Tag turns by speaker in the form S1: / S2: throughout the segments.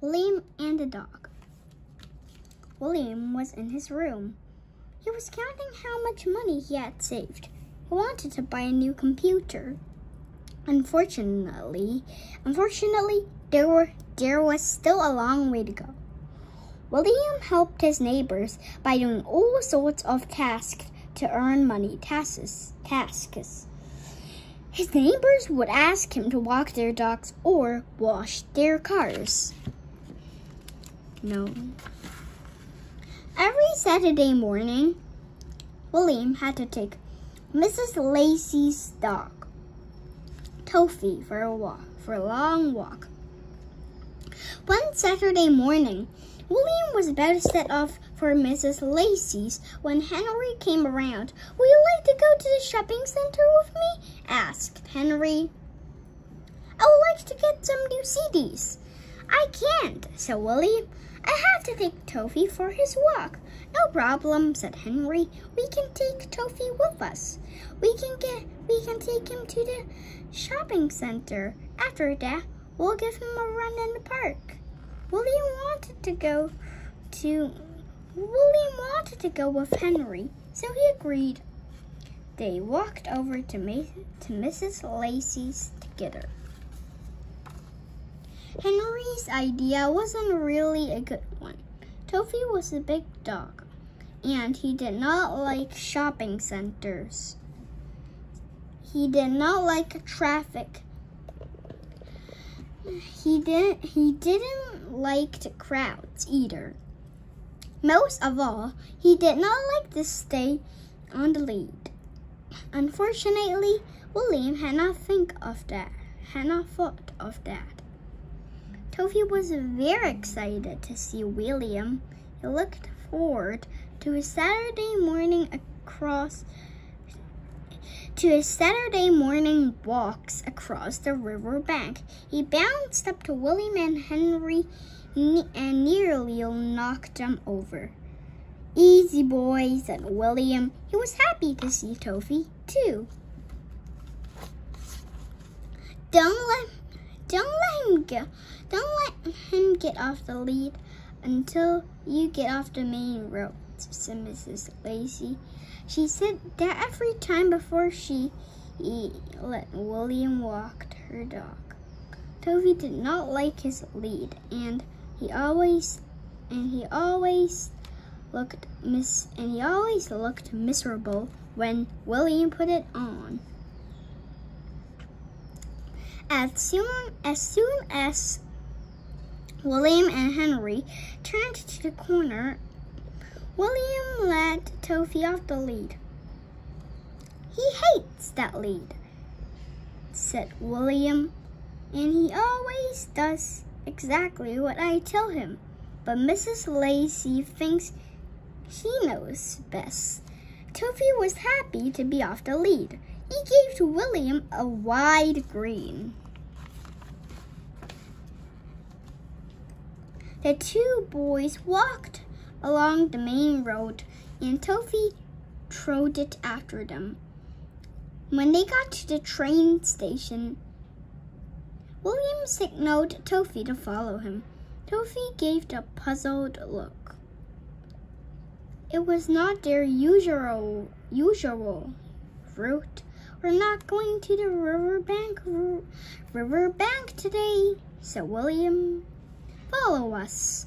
S1: William and the Dog. William was in his room. He was counting how much money he had saved. He wanted to buy a new computer. Unfortunately, there was still a long way to go. William helped his neighbors by doing all sorts of tasks to earn money. Tasks. His neighbors would ask him to walk their dogs or wash their cars. Every Saturday morning, William had to take Mrs. Lacey's dog, Tofi, for a long walk. One Saturday morning, William was about to set off for Mrs. Lacey's when Henry came around. "Would you like to go to the shopping center with me?" asked Henry. "I would like to get some new CDs." "I can't," said William. "I have to take Tofi for his walk." "No problem," said Henry. "We can take Tofi with us. We can take him to the shopping center. After that, we'll give him a run in the park." William wanted to go with Henry, so he agreed. They walked over to Mrs. Lacey's together. Henry's idea wasn't really a good one. Tofi was a big dog, and he did not like shopping centers. He did not like traffic. He didn't like the crowds either. Most of all, he did not like to stay on the lead. Unfortunately, William had not thought of that. Tofi was very excited to see William. He looked forward to his Saturday morning walks across the river bank. He bounced up to William and Henry and nearly knocked them over. "Easy, boy," said William. He was happy to see Tofi, too. Don't let him get off the lead until you get off the main road," said Mrs. Lacey. She said that every time before she let William walk her dog. Tofi did not like his lead, and he always looked miserable when William put it on. As soon as William and Henry turned to the corner, William let Tofi off the lead. "He hates that lead," said William, "and he always does exactly what I tell him. But Mrs. Lacey thinks she knows best." Tofi was happy to be off the lead. He gave to William a wide grin. The two boys walked along the main road, and Tofi trotted after them. When they got to the train station, William signaled Tofi to follow him. Tofi gave a puzzled look. It was not their usual route. "We're not going to the riverbank today," said William. "Follow us."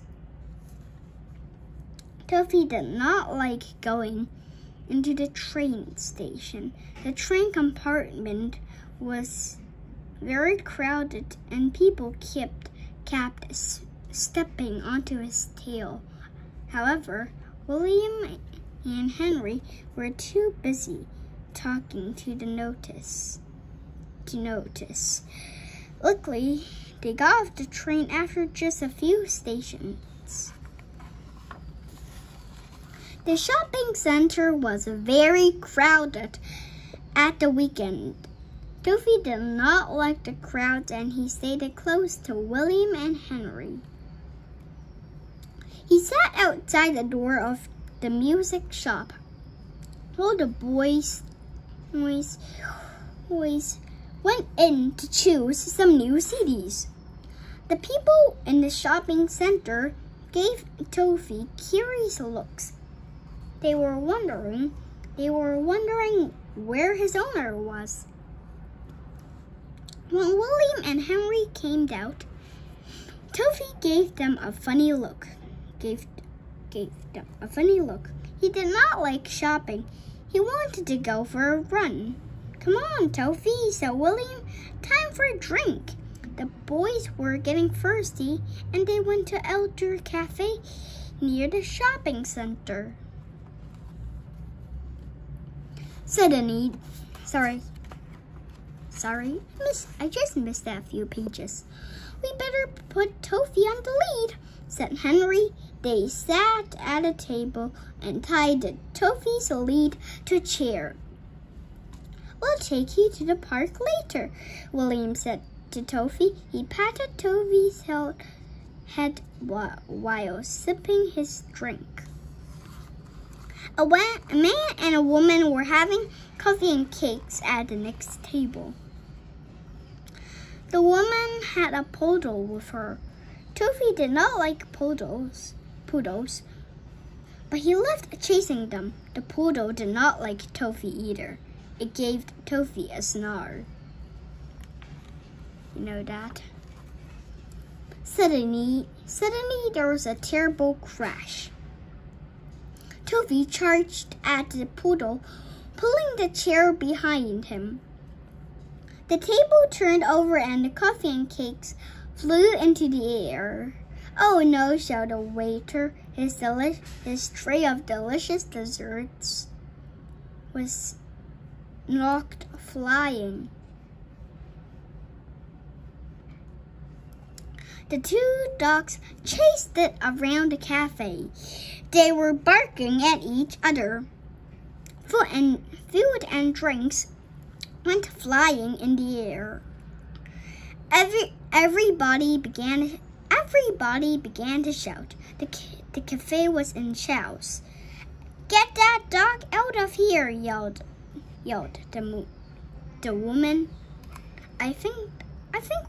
S1: Tofi did not like going into the train station. The train compartment was very crowded, and people kept stepping onto his tail. However, William and Henry were too busy talking to notice. Luckily, they got off the train after just a few stations. The shopping center was very crowded at the weekend. Tofi did not like the crowds, and he stayed close to William and Henry. He sat outside the door of the music shop while the boys went in to choose some new CDs. The people in the shopping center gave Toffee curious looks. They were wondering where his owner was. When William and Henry came out, Toffee gave them a funny look. He did not like shopping. He wanted to go for a run. "Come on, Toffee," said William. "Time for a drink." The boys were getting thirsty, and they went to Elder Cafe near the shopping center. Suddenly, sorry, I just missed a few pages. "We better put Toffee on the lead," said Henry. They sat at a table and tied Toffee's lead to a chair. "We'll take you to the park later," William said to Toffee. He patted Toffee's head while sipping his drink. A man and a woman were having coffee and cakes at the next table. The woman had a poodle with her. Toffee did not like poodles, but he loved chasing them. The poodle did not like Toffee either. It gave Toffee a snarl. You know that? Suddenly there was a terrible crash. Toffee charged at the poodle, pulling the chair behind him. The table turned over and the coffee and cakes flew into the air. "Oh no," shouted the waiter. His tray of delicious desserts was knocked flying. The two dogs chased it around the cafe. They were barking at each other. Food and drinks went flying in the air. Everybody began to shout. The cafe was in shouts. "Get that dog out of here!" yelled the woman. I think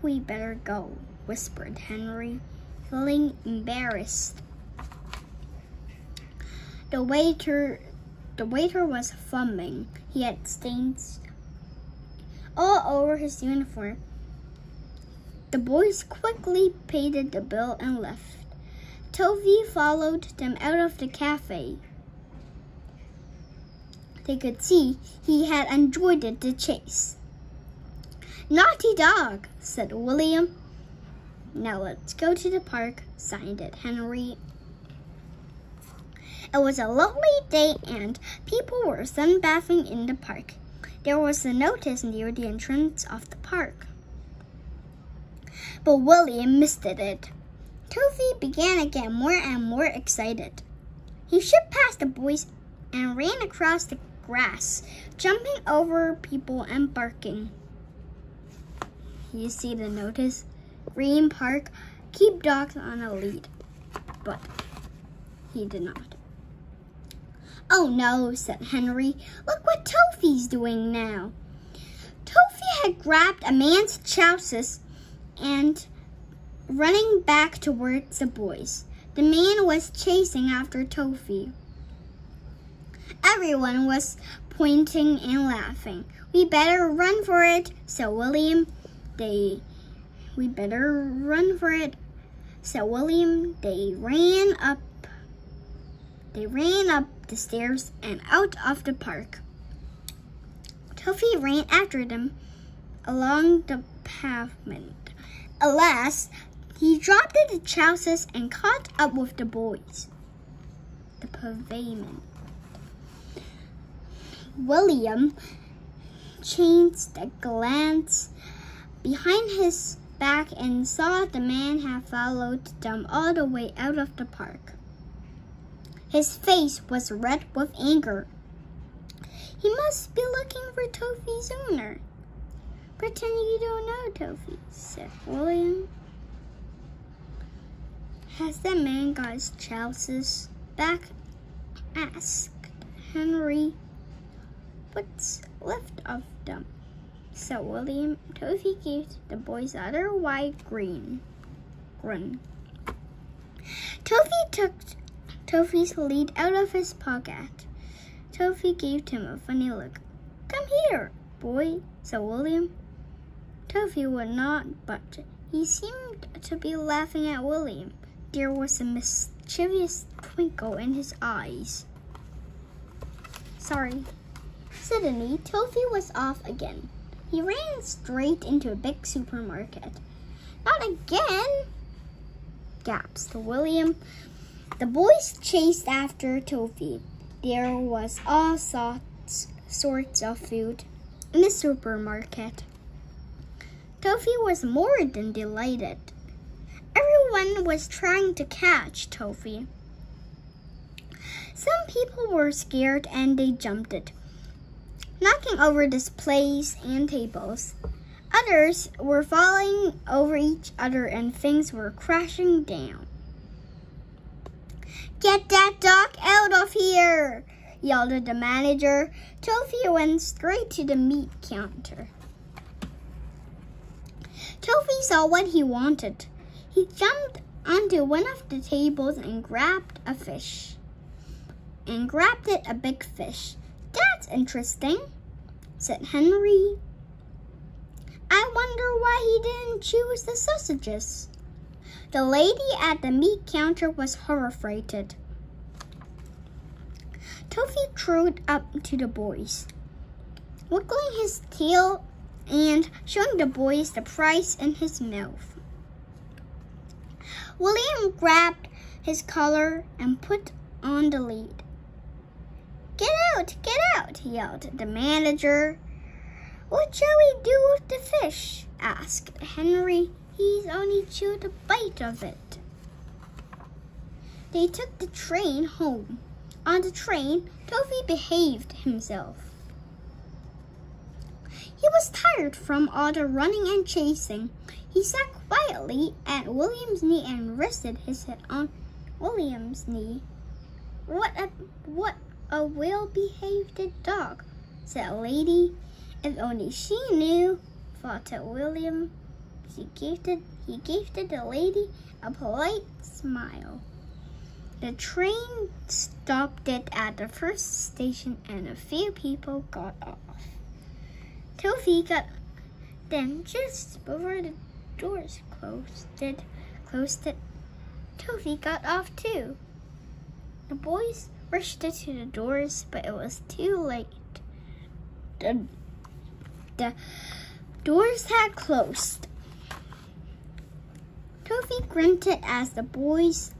S1: we better go," whispered Henry, feeling embarrassed. The waiter was fumbling. He had stains all over his uniform. The boys quickly paid the bill and left. Toffee followed them out of the cafe. They could see he had enjoyed the chase. "Naughty dog," said William. "Now let's go to the park," signed Henry. It was a lovely day and people were sunbathing in the park. There was a notice near the entrance of the park. But William missed it. Toffee began to get more and more excited. He shipped past the boys and ran across the grass, jumping over people and barking. You see the notice? Green Park, keep dogs on a lead. But he did not. "Oh no," said Henry. "Look what Toffee's doing now." Toffee had grabbed a man's trousers and running back towards the boys. The man was chasing after Toffee. Everyone was pointing and laughing. "We better run for it," said William. They ran up the stairs and out of the park. Toffee ran after them along the pavement. Alas, he dropped the trousers and caught up with the boys. The pavement. William chanced a glance behind his back and saw the man had followed them all the way out of the park. His face was red with anger. "He must be looking for Toffee's owner." "Pretend you don't know Toffee," said William. "Has that man got his trousers back?" asked Henry. "What's left of them?" said William. Toffee gave the boys other white green. grin. Toffee took Toffee's lead out of his pocket. Toffee gave him a funny look. "Come here, boy," said William. Toffee would not budge. He seemed to be laughing at William. There was a mischievous twinkle in his eyes. "Sorry." Suddenly, Toffee was off again. He ran straight into a big supermarket. "Not again," gasped William. The boys chased after Toffee. There was all sorts of food in the supermarket. Toffee was more than delighted. Everyone was trying to catch Toffee. Some people were scared and they jumped it, knocking over displays and tables. Others were falling over each other and things were crashing down. "Get that dog out of here!" yelled the manager. Toffee went straight to the meat counter. Toffee saw what he wanted. He jumped onto one of the tables and grabbed a fish. And grabbed it a big fish. "That's interesting," said Henry. "I wonder why he didn't choose the sausages." The lady at the meat counter was horrified. Toffee trotted up to the boys, wiggling his tail and showing the boys the price in his mouth. William grabbed his collar and put on the lid. Get out, yelled the manager. "What shall we do with the fish?" asked Henry. "He's only chewed a bite of it." They took the train home. On the train, Toffee behaved himself. He was tired from all the running and chasing. He sat quietly at William's knee and rested his head on William's knee. What a well-behaved dog," said a lady. "If only she knew," thought William. He gave the lady a polite smile. The train stopped it at the first station and a few people got off. Toffee got then just before the doors closed it. Toffee got off too. The boys rushed to the doors, but it was too late. The doors had closed. Toffee grunted as the boys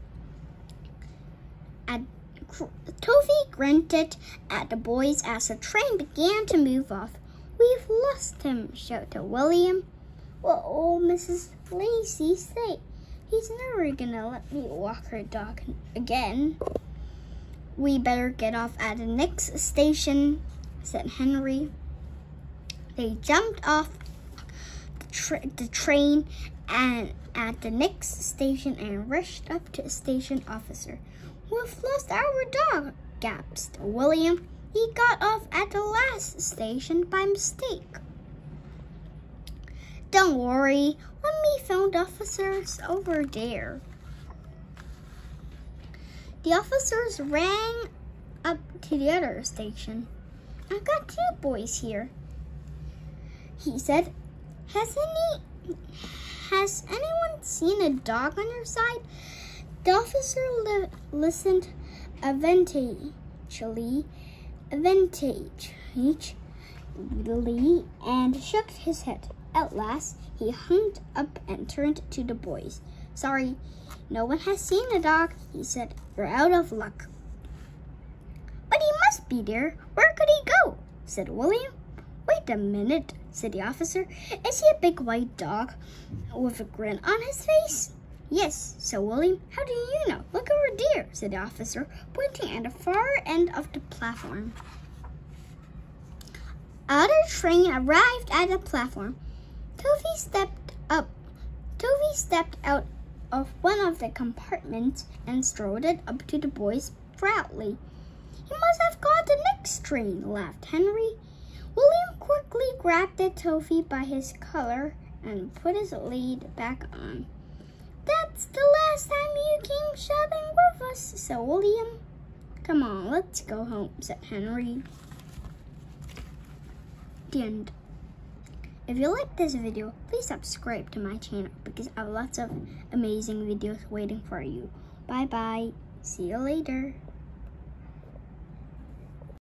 S1: as the train began to move off. "We've lost him," shouted William. "What will Mrs. Lacey say? He's never gonna let me walk her dog again." "We better get off at the next station," said Henry. They jumped off the train and at the next station and rushed up to a station officer. "We've lost our dog," gasped William. "He got off at the last station by mistake." "Don't worry, let me phone the officers over there." The officers ran up to the other station. "I've got two boys here," he said. Has anyone seen a dog on your side?" The officer listened attentively and shook his head. At last, he hung up and turned to the boys. "Sorry, no one has seen a dog," he said. "You're out of luck." "But he must be there. Where could he go?" said William. "Wait a minute," said the officer. "Is he a big white dog with a grin on his face?" "Yes," said William. "How do you know?" "Look over there," said the officer, pointing at the far end of the platform. Another train arrived at the platform. Toffee stepped out of one of the compartments and strode up to the boys proudly. "He must have caught the next train," laughed Henry. William quickly grabbed Toffee by his collar and put his lead back on. "That's So William, come on, let's go home, said Henry. The end. If you like this video, please subscribe to my channel because I have lots of amazing videos waiting for you. Bye bye. See you later.